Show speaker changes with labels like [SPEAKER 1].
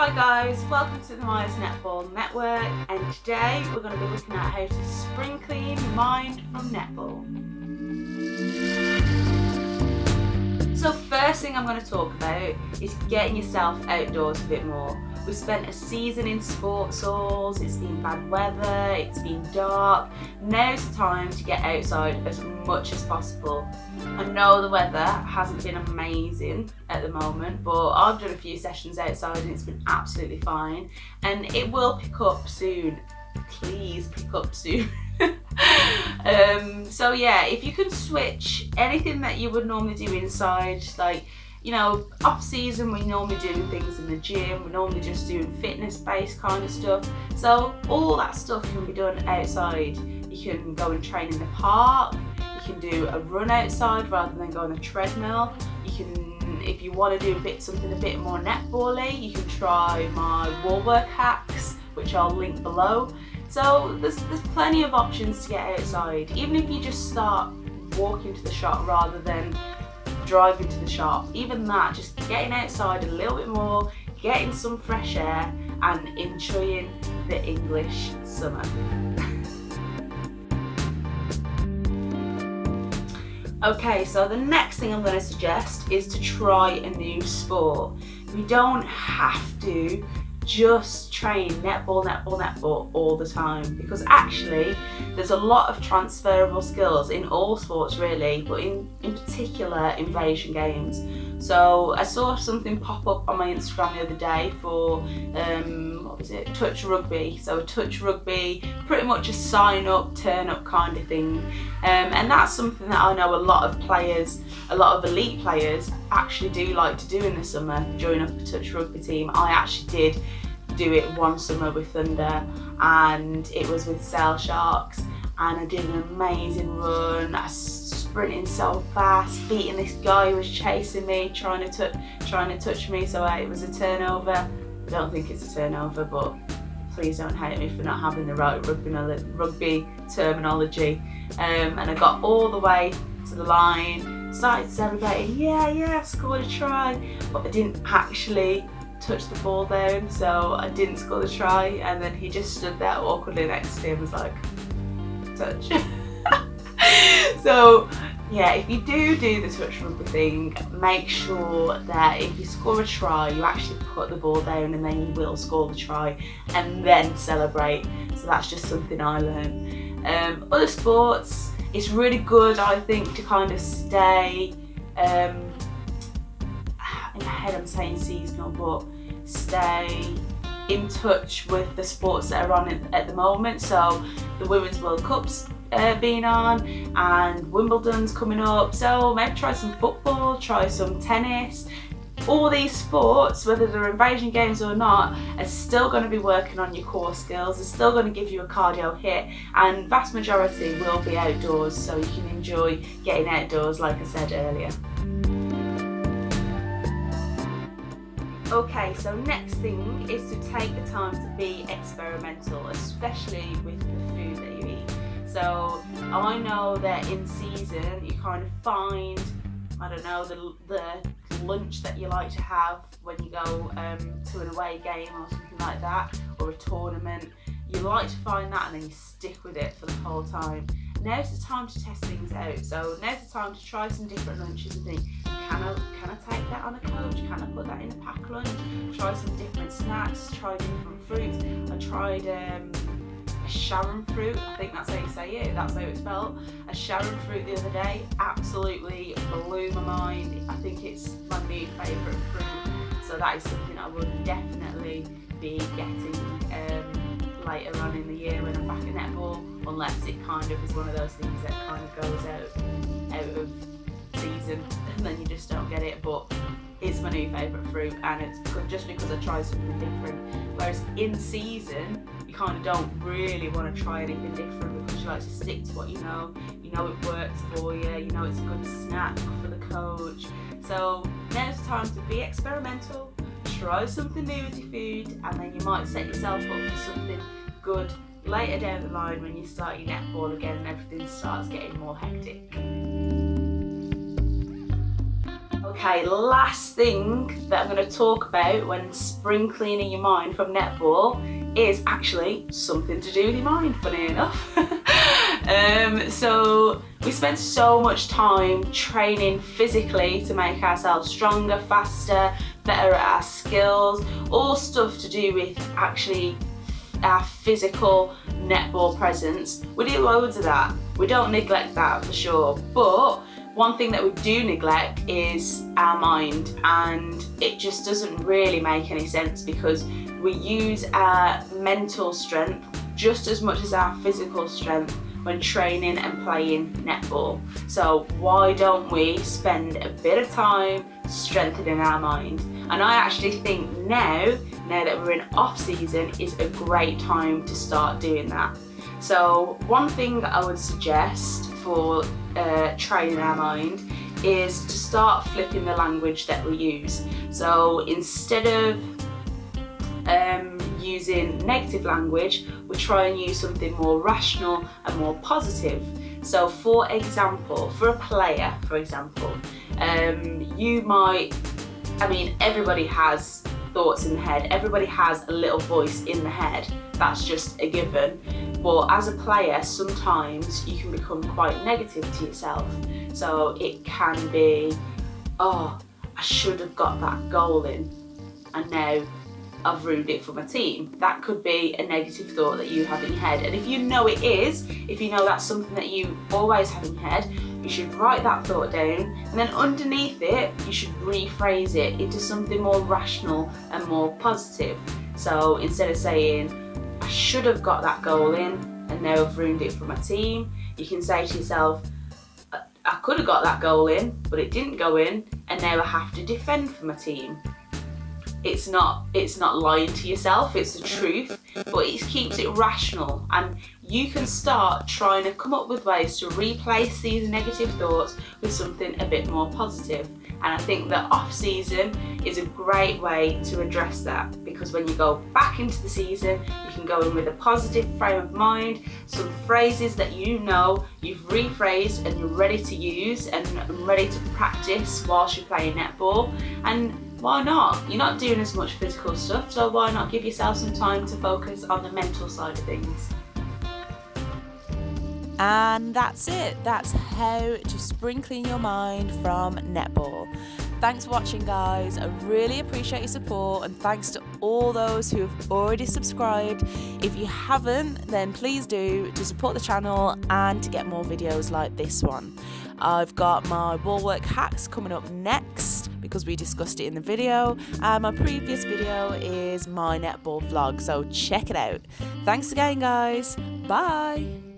[SPEAKER 1] Hi guys, welcome to the Myers Netball Network, and today we're going to be looking at how to spring clean your mind from netball. So first thing I'm going to talk about is getting yourself outdoors a bit more. We've spent a season in sports halls, it's been bad weather, it's been dark. Now's the time to get outside as much as possible. I know the weather hasn't been amazing at the moment, but I've done a few sessions outside and it's been absolutely fine. And it will pick up soon. Please pick up soon. So yeah, if you can switch anything that you would normally do inside, like, you know, off season we're normally doing things in the gym, we're normally just doing fitness based kind of stuff. So all that stuff can be done outside. You can go and train in the park, you can do a run outside rather than go on a treadmill. You can, if you want to do something a bit more netball-y, you can try my wall work hacks, which I'll link below. So there's plenty of options to get outside, even if you just start walking to the shop rather than driving to the shop. Even that, just getting outside a little bit more, getting some fresh air and enjoying the English summer. Okay, so the next thing I'm going to suggest is to try a new sport. We don't have to just train netball all the time, because actually there's a lot of transferable skills in all sports really, but in particular invasion games. So I saw something pop up on my Instagram the other day for touch rugby. So touch rugby, pretty much a sign up, turn up kind of thing, and that's something that I know a lot of players, a lot of elite players actually do like to do in the summer, join up a touch rugby team. I actually did do it one summer with Thunder, and it was with Sail Sharks, and I did an amazing run. I was sprinting so fast, beating this guy who was chasing me, trying to touch me, so it was a turnover. I don't think it's a turnover, but please don't hate me for not having the right rugby terminology. And I got all the way to the line, started celebrating, yeah, scored a try, but I didn't actually touch the ball down, so I didn't score the try, and then he just stood there awkwardly next to me and was like, touch. So yeah, if you do the touch rugby thing, make sure that if you score a try, you actually put the ball down, and then you will score the try and then celebrate. So that's just something I learned. Other sports, it's really good, I think, to kind of stay in my head I'm saying seasonal, but stay in touch with the sports that are on at the moment. So the Women's World Cup's being on, and Wimbledon's coming up, so maybe try some football, try some tennis. All these sports, whether they're invasion games or not, are still going to be working on your core skills, they're still going to give you a cardio hit, and vast majority will be outdoors, so you can enjoy getting outdoors like I said earlier. Okay, so next thing is to take the time to be experimental, especially with the food that you eat. So I know that in season you kind of find, I don't know, the lunch that you like to have when you go to an away game or something like that, or a tournament. You like to find that and then you stick with it for the whole time. Now's the time to test things out. So now's the time to try some different lunches and think, can I take that on a coach? Can I put that in a pack lunch? Try some different snacks, try different fruits. I tried a Sharon fruit, I think that's how you say it, that's how it's spelled. A Sharon fruit the other day, absolutely blew my mind. I think it's my new favourite fruit. So that is something I would definitely be getting later on in the year when I'm back at netball, unless it kind of is one of those things that kind of goes out of season and then you just don't get it. But it's my new favourite fruit, and it's just because I tried something different. Whereas in season, you kind of don't really want to try anything different, because you like to stick to what you know it works for you, you know it's a good snack for the coach. So now's the time to be experimental, try something new with your food, and then you might set yourself up for something good later down the line when you start your netball again and everything starts getting more hectic. Okay, last thing that I'm going to talk about when spring cleaning your mind from netball is actually something to do with your mind, funny enough. So we spend so much time training physically to make ourselves stronger, faster, better at our skills, all stuff to do with actually our physical netball presence. We do loads of that. We don't neglect that for sure, but one thing that we do neglect is our mind, and it just doesn't really make any sense because we use our mental strength just as much as our physical strength when training and playing netball. So why don't we spend a bit of time strengthening our mind? And I actually think now that we're in off season is a great time to start doing that. So one thing I would suggest for training our mind is to start flipping the language that we use. So instead of using negative language, we try and use something more rational and more positive. So for example, for a player, you might, everybody has thoughts in the head, everybody has a little voice in the head, that's just a given. But as a player, sometimes you can become quite negative to yourself. So it can be, oh, I should have got that goal in, and now I've ruined it for my team. That could be a negative thought that you have in your head. And if you know it is, if you know that's something that you always have in your head, you should write that thought down, and then underneath it, you should rephrase it into something more rational and more positive. So instead of saying, I should have got that goal in, and now I've ruined it for my team, you can say to yourself, I could have got that goal in, but it didn't go in, and now I have to defend for my team. It's not lying to yourself, it's the truth, but it keeps it rational, and you can start trying to come up with ways to replace these negative thoughts with something a bit more positive. And I think that off season is a great way to address that, because when you go back into the season, you can go in with a positive frame of mind, some phrases that you know you've rephrased and you're ready to use and ready to practice whilst you're playing netball. And why not? You're not doing as much physical stuff, so why not give yourself some time to focus on the mental side of things?
[SPEAKER 2] And that's it. That's how to spring clean your mind from netball. Thanks for watching, guys. I really appreciate your support, and thanks to all those who have already subscribed. If you haven't, then please do, to support the channel and to get more videos like this one. I've got my ball work hacks coming up next because we discussed it in the video, and my previous video is my netball vlog, so check it out. Thanks again, guys. Bye.